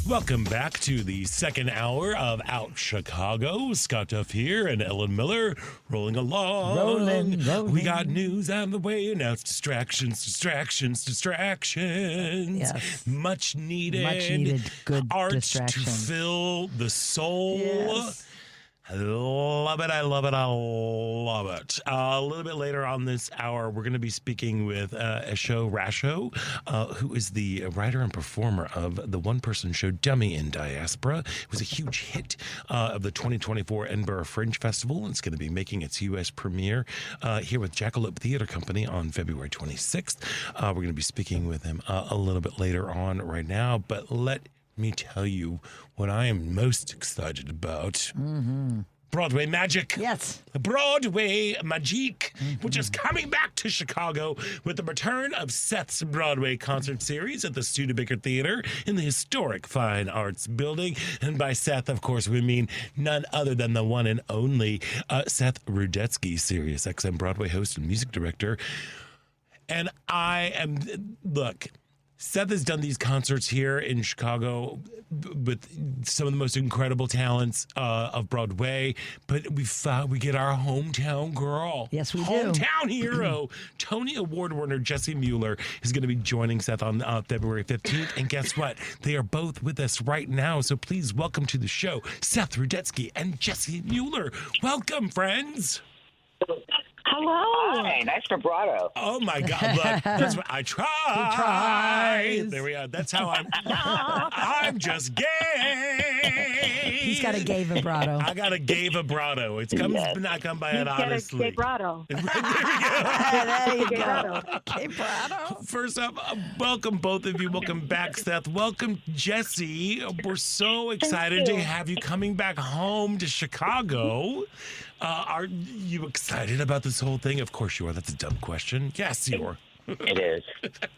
Welcome back to the second hour of Out Chicago. Scott Duff here and Ellen Miller rolling along. Rolling. We got news out of the way, and now it's distractions. Yes. Much needed good art distraction. to fill the soul. Yes. I love it. I love it. I love it. A little bit later on this hour, we're going to be speaking with Esho Rasho, who is the writer and performer of the one-person show Dummy in Diaspora. It was a huge hit of the 2024 Edinburgh Fringe Festival. It's going to be making its U.S. premiere here with Jackalope Theater Company on February 26th. We're going to be speaking with him a little bit later on right now, but let me tell you what I am most excited about. Broadway Magic. Yes. Broadway Magic, which is coming back to Chicago with the return of Seth's Broadway concert series at the Studebaker Theater in the historic Fine Arts Building. And by Seth, of course, we mean none other than the one and only Seth Rudetsky, Sirius XM Broadway host and music director. And look, Seth has done these concerts here in Chicago with some of the most incredible talents of Broadway, but we get our hometown girl. Yes, we do. Hometown hero. Tony Award winner Jessie Mueller is going to be joining Seth on February 15th. And guess what? They are both with us right now. So please welcome to the show, Seth Rudetsky and Jessie Mueller. Welcome, friends. Hello. Hi, nice vibrato. Oh my God! Look, that's what I tried. He tries. There we are. That's how I'm just gay. He's got a gay vibrato. I got a gay vibrato. It's not come by it honestly. Gay vibrato. There we go. There you Vibrato. go. Gay vibrato. First up, welcome both of you. Welcome back, Seth. Welcome, Jessie. We're so excited to have you coming back home to Chicago. Are you excited about this whole thing? Of course you are. That's a dumb question. Yes, you are. It is.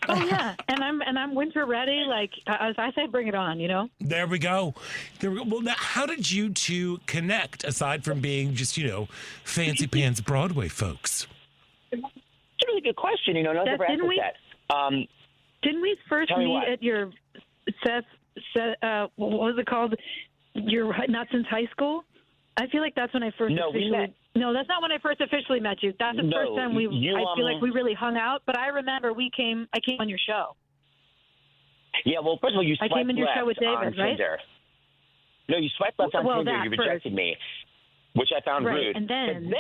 Oh yeah, and I'm winter ready. Like as I say, bring it on. You know. There we go. Well, now, how did you two connect? Aside from being just fancy pants Broadway folks. It's a really good question. No one's ever asked us that. Didn't we first meet at your Seth? What was it called? Your Not Since High School. I feel like that's when I first officially met. No, that's not when I first officially met you. That's the first time I feel like we really hung out. But I remember I came on your show. Yeah, well, first of all, you swiped I came in your left show with David, on right? Tinder. No, you swiped left on Tinder. You rejected first. me, which I found rude. And then,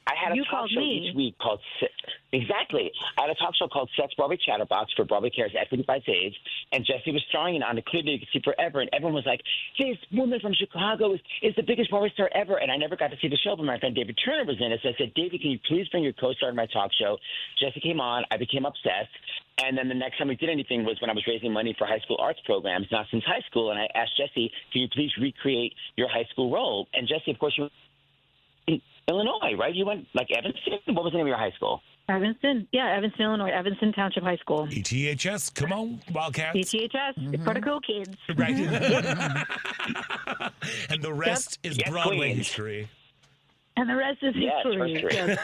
I had a talk show each week called Exactly. I had a talk show called Seth's Broadway Chatterbox for Broadway Cares Equity by Age, and Jessie was starring it on the Clear you could see forever, and everyone was like, this woman from Chicago is the biggest Broadway star ever, and I never got to see the show, but my friend David Turner was in it, so I said, David, can you please bring your co-star to my talk show? Jessie came on, I became obsessed, and then the next time we did anything was when I was raising money for high school arts programs, not since high school, and I asked Jessie, can you please recreate your high school role? And Jessie, of course, you in Illinois, right? You went like Evanston? What was the name of your high school? Evanston. Yeah, Evanston, Illinois. Evanston Township High School. ETHS. Come on, Wildcats. ETHS. For the cool kids. Right. And the rest is Broadway history. And the rest is history.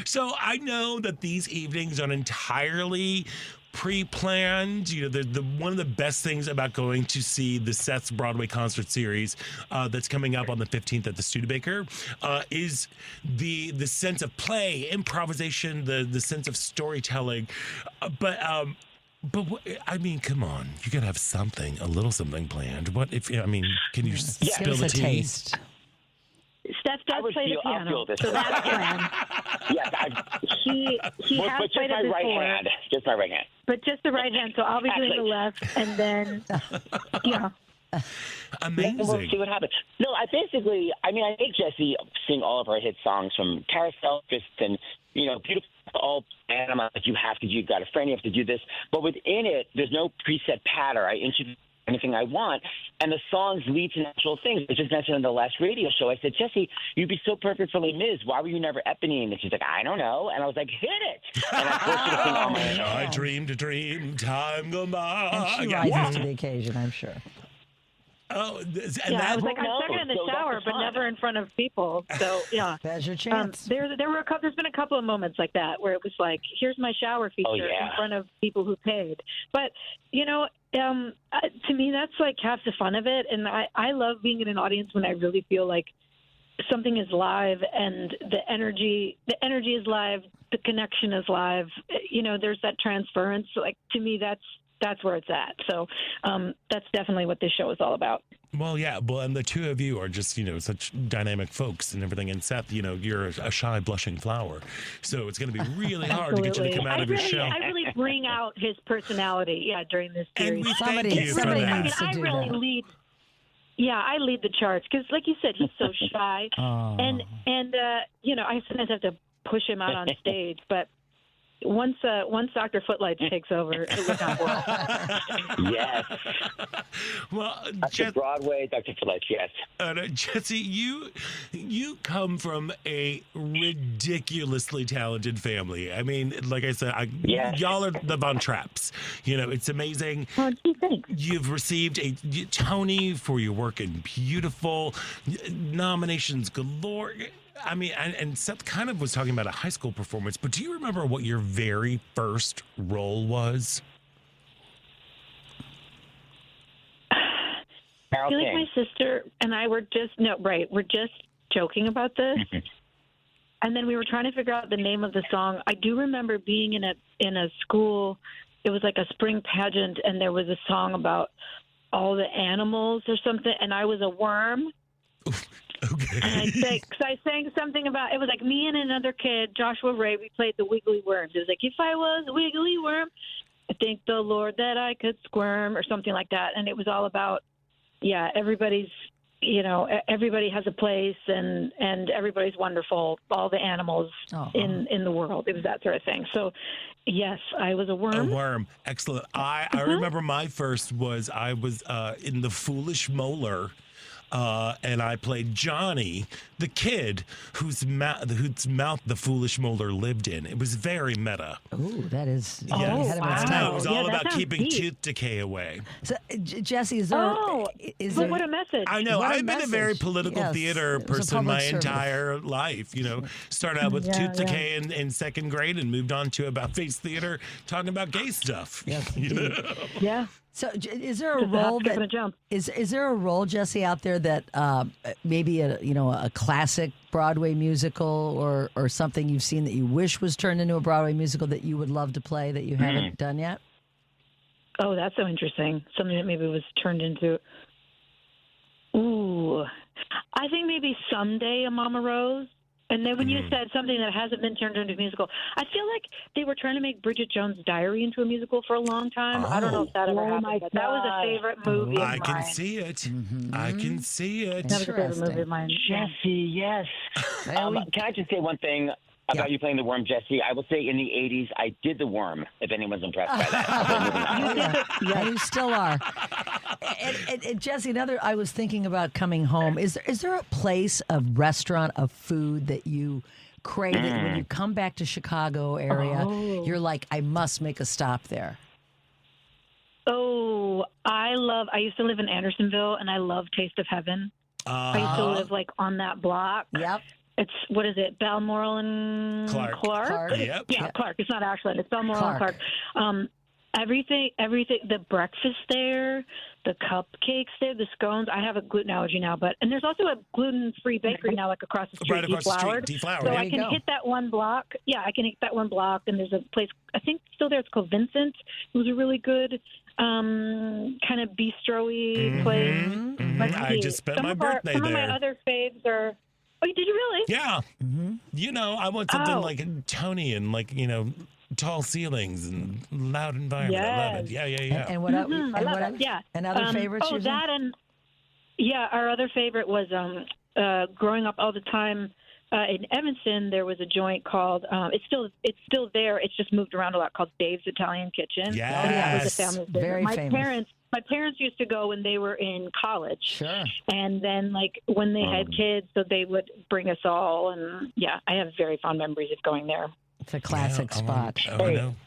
So I know that these evenings are entirely pre-planned. The one of the best things about going to see the Seth's Broadway concert series that's coming up on the 15th at the Studebaker is the sense of play, improvisation, the sense of storytelling. But I mean, come on, you gotta have something, a little something planned. What if can you spill the tea? Taste. Steph does play the piano, so that's planned. Yes, he has played it before. Just my right hand. But just the right hand, so I'll be doing the left, and then, Amazing. We'll see what happens. No, I make Jessie sing all of her hit songs from Carousel, and, beautiful, all, and I'm like, you got a friend, you have to do this. But within it, there's no preset pattern. I introduce anything I want, and the songs lead to natural things. I just mentioned on the last radio show, I said, Jessie, you'd be so perfect for Les Mis. Why were you never Eponine? And she's like, I don't know. And I was like, hit it. And I forced her to sing all my songs. I dreamed a dream, time gone by. And she rises to the occasion, I'm sure. Oh, and I was like, I sang it in the shower, but never in front of people. So, yeah. There's your chance. There's been a couple of moments like that where it was like, here's my shower feature in front of people who paid. But, To me, that's like half the fun of it. And I love being in an audience when I really feel like something is live and the energy is live, the connection is live. There's that transference. Like, to me, that's where it's at. So that's definitely what this show is all about. Well, yeah. Well, and the two of you are just, such dynamic folks and everything. And Seth, you're a shy, blushing flower. So it's going to be really hard to get you to come out of your shell. I really bring out his personality, during this series. And we thank you for that. Needs to do really that. lead. Yeah, I lead the charge because, like you said, he's so shy, and I sometimes have to push him out on stage. But once Dr. Footlights takes over, it would not work. Yes. Well, Broadway, Dr. Footlights, yes. Jessie, you come from a ridiculously talented family. I mean, like I said, y'all are the Von Trapps. It's amazing. Oh, gee, thanks. You've received a Tony for your work in Beautiful, nominations galore. I mean, and Seth kind of was talking about a high school performance, but do you remember what your very first role was? I feel like my sister and I were we're just joking about this. And then we were trying to figure out the name of the song. I do remember being in a school. It was like a spring pageant, and there was a song about all the animals or something, and I was a worm. Okay. And I sang something about, it was like me and another kid, Joshua Ray, we played the Wiggly Worms. It was like, if I was a wiggly worm, I thank the Lord that I could squirm, or something like that. And it was all about, everybody has a place, and everybody's wonderful, all the animals in the world. It was that sort of thing. So, yes, I was a worm. A worm. Excellent. I remember my first was, I was in The Foolish Mueller. And I played Johnny, the kid whose mouth the foolish Mueller lived in. It was very meta. Ooh, that is yes. ahead of its time. It was all about keeping deep. tooth decay away. So, Jessie, is there? What a message! I know. What a I've been a very message. political Yes, theater it was a person public my service. entire life. Started out with tooth decay in second grade and moved on to about face theater, talking about gay stuff. Yes, Yeah. So, is there a role is there a role, Jessie, out there that maybe a classic Broadway musical or something you've seen that you wish was turned into a Broadway musical that you would love to play that you haven't done yet? Oh, that's so interesting. Something that maybe was turned into. Ooh, I think maybe someday a Mama Rose. And then when you said something that hasn't been turned into a musical, I feel like they were trying to make Bridget Jones' Diary into a musical for a long time. I don't know if that ever happened, but that was a favorite movie of mine. I can see it. I can see it. That was a favorite movie of mine. Jessie, yes. Can I just say one thing about you playing the worm, Jessie? I will say in the 80s, I did the worm, if anyone's impressed by that. Yeah, you still are. And Jessie, I was thinking about coming home. Is there a place, a restaurant, of food that you crave that when you come back to Chicago area, you're like, I must make a stop there? Oh, I used to live in Andersonville, and I love Taste of Heaven. I used to live like on that block. Yep. It's, what is it, Balmoral and Clark? Yep. Yeah, Clark. It's not Ashland. It's Balmoral and Clark. Everything, the breakfast there, the cupcakes there, the scones. I have a gluten allergy now, and there's also a gluten-free bakery now, like across the street, Right across the street, Deflowered. So I can hit that one block. Yeah, I can hit that one block, and there's a place, I think still there, it's called Vincent. It was a really good kind of bistro-y place. I just spent my birthday there. Some of my other faves are... Oh, did you really? Yeah. I want something like Tony and tall ceilings and loud environment. Yes. I love it. Yeah. And what else? I love it. Yeah. And other favorites? Our other favorite was growing up all the time in Evanston. There was a joint called it's still there. It's just moved around a lot, called Dave's Italian Kitchen. Yes. And that was a family favorite. Very famous. My parents used to go when they were in college. Sure. And then, when they had kids, so they would bring us all. And, I have very fond memories of going there. It's a classic spot.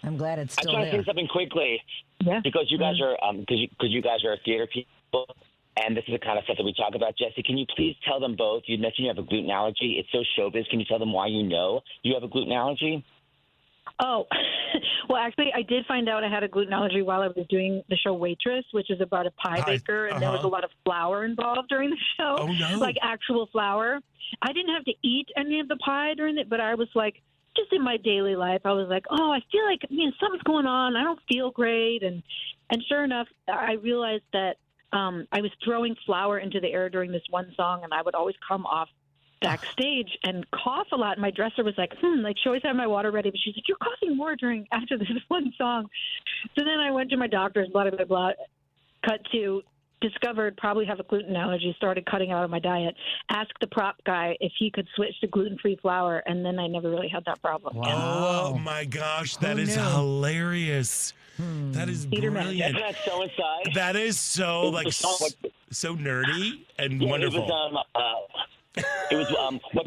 I'm glad it's still there. I just want to say something quickly. Yeah. Because you guys are because you guys are theater people, and this is the kind of stuff that we talk about. Jessie, can you please tell them both? You mentioned you have a gluten allergy. It's so showbiz. Can you tell them why you have a gluten allergy? Oh, well, actually, I did find out I had a gluten allergy while I was doing the show Waitress, which is about a pie baker, and there was a lot of flour involved during the show. Oh, no. Like actual flour. I didn't have to eat any of the pie during it, but I was like, just in my daily life, I was like, oh, I feel like something's going on. I don't feel great. And sure enough, I realized that I was throwing flour into the air during this one song, and I would always come off backstage and cough a lot. And my dresser was like, she always had my water ready, but she's like, you're coughing more after this one song. So then I went to my doctor's, blah, blah, blah, cut to discovered probably have a gluten allergy, started cutting out of my diet, asked the prop guy if he could switch to gluten-free flour, and then I never really had that problem. Wow. Oh, my gosh. That is hilarious. That is brilliant. Isn't that so inside? That is so, so nerdy and wonderful. It was what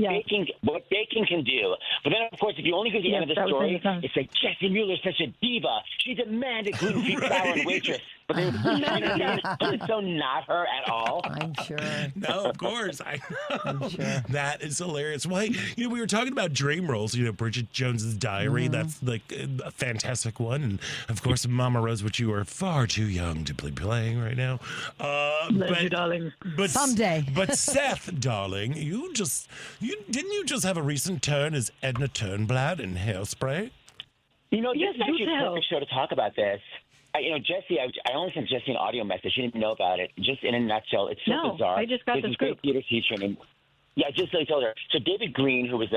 baking can do. But then, of course, if you only go to the end of the story, it's like Jessie Mueller's such a diva. She demanded gluten-free flour and Waitress. But it's so not her at all. I'm sure. No, of course. I know. I'm sure. That is hilarious. Well, hey, we were talking about dream roles. Bridget Jones's Diary. That's like a fantastic one. And, of course, Mama Rose, which you are far too young to be playing right now. Love you, darling. But someday. But Seth, darling, didn't you just have a recent turn as Edna Turnblad in Hairspray? This is actually a perfect show to talk about this. Jessie, I only sent Jessie an audio message. She didn't know about it. Just in a nutshell, it's so bizarre. I just got There's the this scoop. great theater teacher named I just told her. So David Green, who was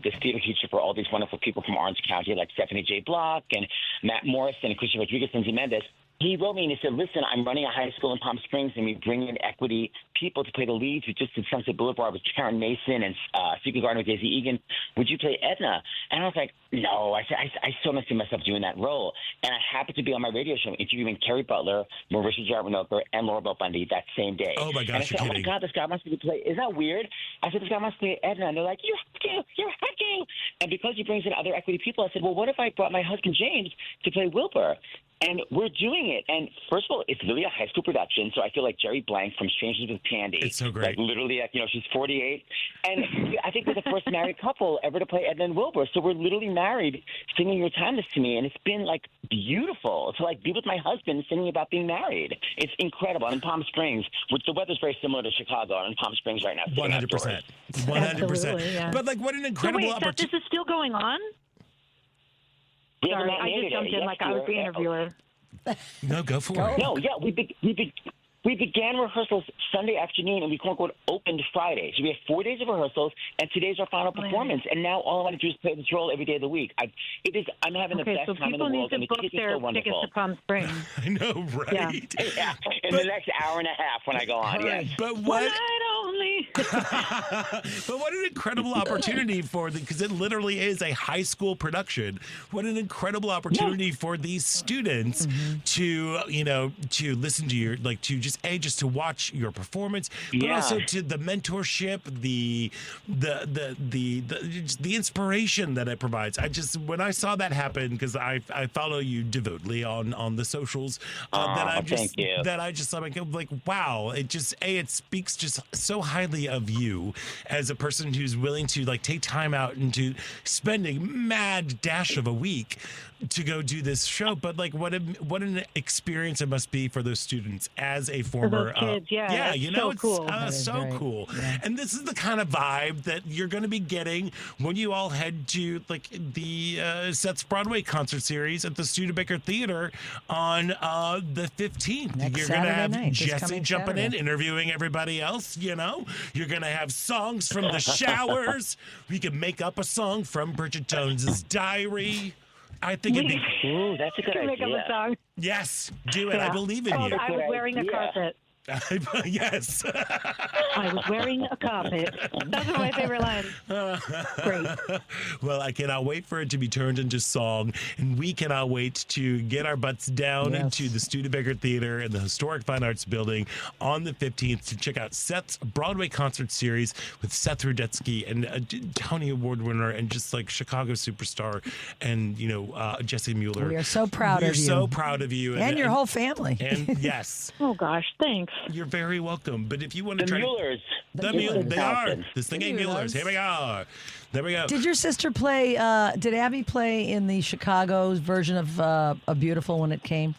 this theater teacher for all these wonderful people from Orange County, like Stephanie J. Block and Matt Morrison and Christian Rodriguez and Lindsay Mendez, he wrote me and he said, listen, I'm running a high school in Palm Springs and we bring in equity people to play the leads. We just did Sunset Boulevard with Karen Mason and Secret Garden with Daisy Egan. Would you play Edna? And I was like, no. I said, I still don't see myself doing that role. And I happened to be on my radio show interviewing Carrie Butler, Marisha Jarvinoker, and Laura Bell Bundy that same day. Oh, my gosh, and I said, oh, my God, this guy wants me to play. Is that weird? I said, this guy wants to play Edna. And they're like, you have to. And because he brings in other equity people, I said, well, what if I brought my husband James to play Wilbur? And we're doing it. And first of all, it's literally a high school production. So I feel like Jerry Blank from Strangers with Candy. It's so great. Like literally, she's 48. And I think we're the first married couple ever to play Edna and Wilbur. So we're literally married singing Your Timeless to Me. And it's been like beautiful to like be with my husband singing about being married. It's incredible. I'm in Palm Springs, which the weather's very similar to Chicago. I'm in Palm Springs right now. 100%. 100%. Yeah. But like what an incredible opportunity. This is still going on? Sorry, I just jumped in like I was the interviewer. No, go for it. No, yeah, we began rehearsals Sunday afternoon, and we quote-unquote opened Friday. So we have 4 days of rehearsals, and today's our final performance. And now all I want to do is play this role every day of the week. I'm having the best time in the world, and the kids are so wonderful. Tickets to Palm Springs. I know, right? Yeah, in the next hour and a half when I go on, yes. But what? One night only. But what an incredible opportunity because it literally is a high school production. What an incredible opportunity for these students to listen to your just to watch your performance, but also to the mentorship, the inspiration that it provides. When I saw that happen, because I follow you devotedly on the socials, that I just like wow, it speaks just so highly of you as a person who's willing to like take time out and to spending mad dash of a week to go do this show. But like what an experience it must be for those students as a former kids, it's cool. It's so cool. Yeah. And this is the kind of vibe that you're going to be getting when you all head to like the Seth's Broadway concert series at the Studebaker Theater on the 15th. You're going to have Jessie jumping in, interviewing everybody else. You're going to have songs from the showers. We can make up a song from Bridget Jones's Diary. I think it'd be cool. That's a good idea. Make up a song. Yes, do it. I believe in you. I was wearing a carpet. Yes. I was wearing a carpet. That's one of my favorite lines. Great. Well, I cannot wait for it to be turned into song, and we cannot wait to get our butts down into the Studebaker Theater in the Historic Fine Arts Building on the 15th to check out Seth's Broadway concert series with Seth Rudetsky and Tony Award winner and just like Chicago superstar and Jessie Mueller. We are so proud of you. We're so proud of you and your whole family. And yes. Oh gosh, thanks. Thanks. You're very welcome. But if you want to The try Muellers. they are. Thompson. This thing ain't Mueller's. Here we go. There we go. Did your sister play? Did Abby play in the Chicago's version of A Beautiful when it came?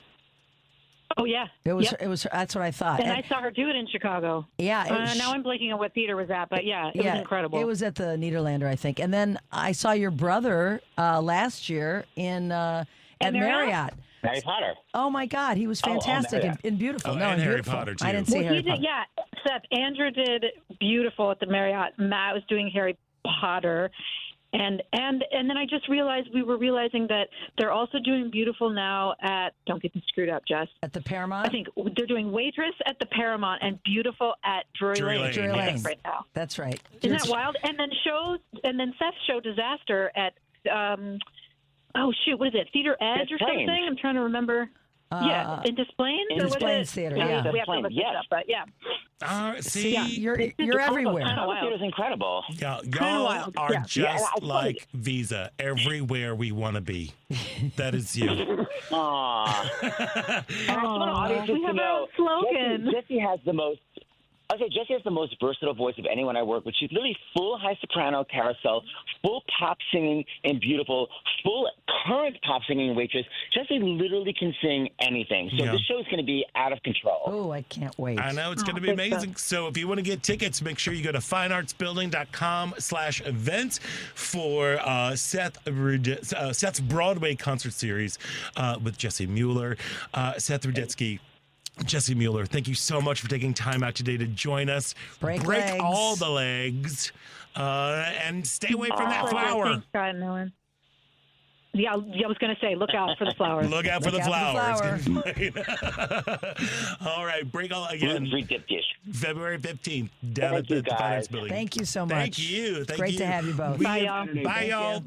Oh yeah, It was. Yep. It was. That's what I thought. And I saw her do it in Chicago. Yeah. Now I'm blanking on what theater was at, but yeah, it was incredible. It was at the Nederlander, I think. And then I saw your brother last year at Marriott. Harry Potter. Oh my God, he was fantastic and beautiful. Oh, and in Harry Beautiful. Potter, too. I didn't see Harry he did, Potter. yeah, Seth. Andrew did Beautiful at the Marriott. Matt was doing Harry Potter. And then I just realized we were realizing that they're also doing Beautiful now at, don't get me screwed up, Jess. At the Paramount? I think they're doing Waitress at the Paramount and Beautiful at Drury Lane. Drury Lane. Right now. That's right. Isn't that wild? And then Seth's show Disaster at what is it? Theater Edge or something? I'm trying to remember. In Des Plaines? In Des Plaines Theater, yeah. We have to look this up, but yeah. See, you're everywhere. The theater's incredible. Y'all are just like Visa. Everywhere we want to be. That is you. Aww. And I just want our audience to know, slogan. Jessie has the most. Jessie has the most versatile voice of anyone I work with. She's literally full high soprano carousel, full pop singing in Beautiful, full current pop singing in Waitress. Jessie literally can sing anything. So this show is going to be out of control. Oh, I can't wait. I know it's going to be amazing. So if you want to get tickets, make sure you go to fineartsbuilding.com/events for Seth's Broadway concert series with Jessie Mueller, Seth Rudetsky. Jessie Mueller, thank you so much for taking time out today to join us. Break legs. all the legs and stay away from that flower. Thanks, God, Nolan. Yeah, I was going to say, look out for the flowers. Look out for the flower. Flower. All right, break all again. February 15th down at the Fine Arts Building. Thank you so much. Thank you. Great to have you both. Bye, y'all. Bye, y'all.